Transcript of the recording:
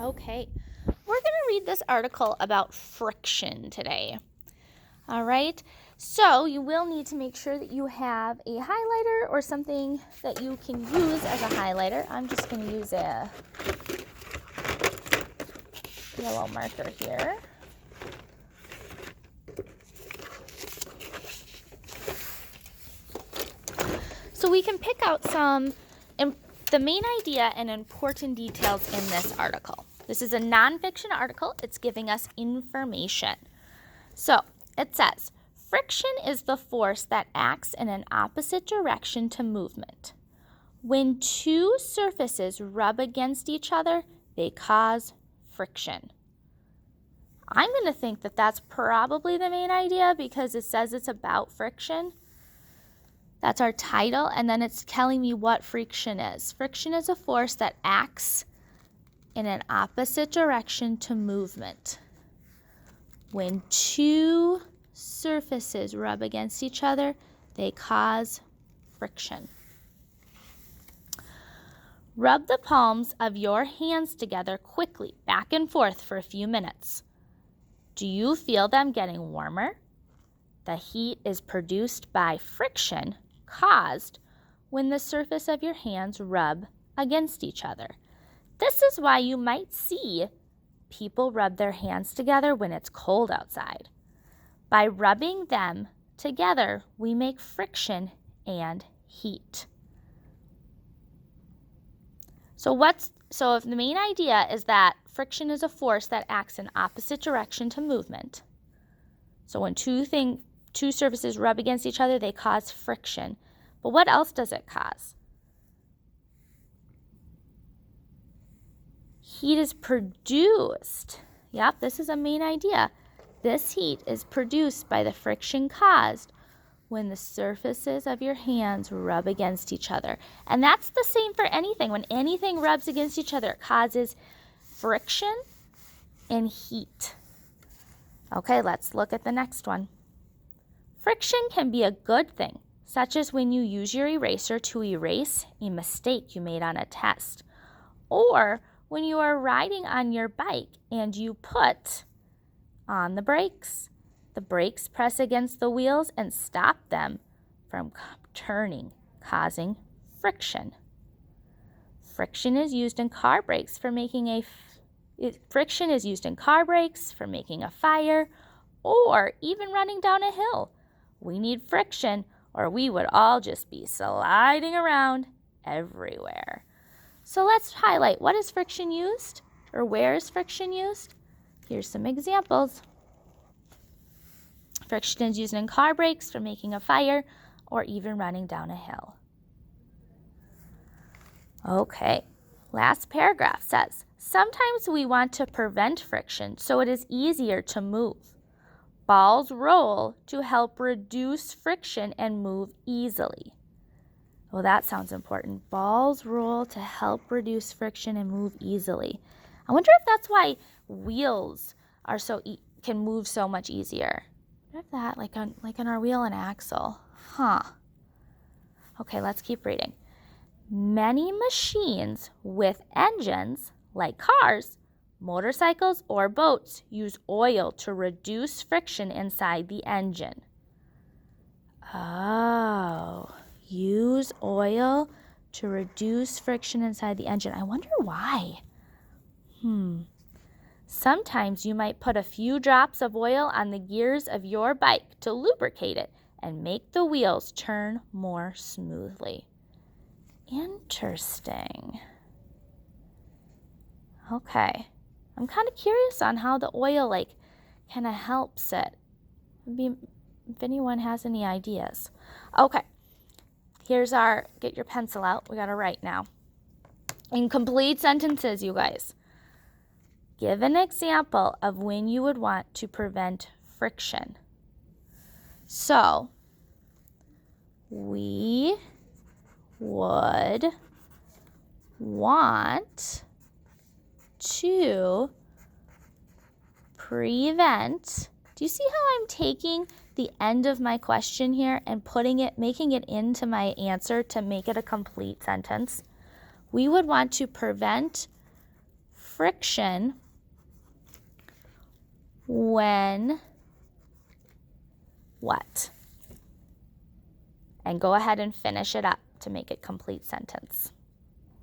Okay, we're going to read this article about friction today. All right, so you will need to make sure that you have a highlighter or something that you can use as a highlighter. I'm just going to use a yellow marker here. So we can pick out the main idea and important details in this article. This is a nonfiction article. It's giving us information. So it says, friction is the force that acts in an opposite direction to movement. When two surfaces rub against each other, they cause friction. I'm going to think that that's probably the main idea because it says it's about friction. That's our title, and then it's telling me what friction is. Friction is a force that acts in an opposite direction to movement. When two surfaces rub against each other, they cause friction. Rub the palms of your hands together quickly, back and forth for a few minutes. Do you feel them getting warmer? The heat is produced by friction caused when the surface of your hands rub against each other. This is why you might see people rub their hands together when it's cold outside. By rubbing them together, we make friction and heat. So if the main idea is that friction is a force that acts in opposite direction to movement. So when two surfaces rub against each other, they cause friction. But what else does it cause? Heat is produced. Yep, this is a main idea. This heat is produced by the friction caused when the surfaces of your hands rub against each other. And that's the same for anything. When anything rubs against each other, it causes friction and heat. Okay, let's look at the next one. Friction can be a good thing, such as when you use your eraser to erase a mistake you made on a test, or when you are riding on your bike and you put on the brakes. The brakes press against the wheels and stop them from turning, causing friction. Friction is used in car brakes for making a fire, or even running down a hill. We need friction, or we would all just be sliding around everywhere. So let's highlight, what is friction used, or where is friction used? Here's some examples. Friction is used in car brakes for making a fire, or even running down a hill. Okay, last paragraph says, sometimes we want to prevent friction so it is easier to move. Balls roll to help reduce friction and move easily. Oh, that sounds important. Balls roll to help reduce friction and move easily. I wonder if that's why wheels are can move so much easier. I wonder if that, like on our wheel and axle. Okay, let's keep reading. Many machines with engines, like cars, motorcycles, or boats, use oil to reduce friction inside the engine. Oh, use oil to reduce friction inside the engine. I wonder why. Sometimes you might put a few drops of oil on the gears of your bike to lubricate it and make the wheels turn more smoothly. Interesting. Okay. I'm kind of curious on how the oil kind of helps it. Maybe if anyone has any ideas. Okay. Here's get your pencil out. We got to write now. In complete sentences, you guys. Give an example of when you would want to prevent friction. So, we would want to prevent. Do you see how I'm taking the end of my question here and making it into my answer to make it a complete sentence? We would want to prevent friction when what? And go ahead and finish it up to make a complete sentence.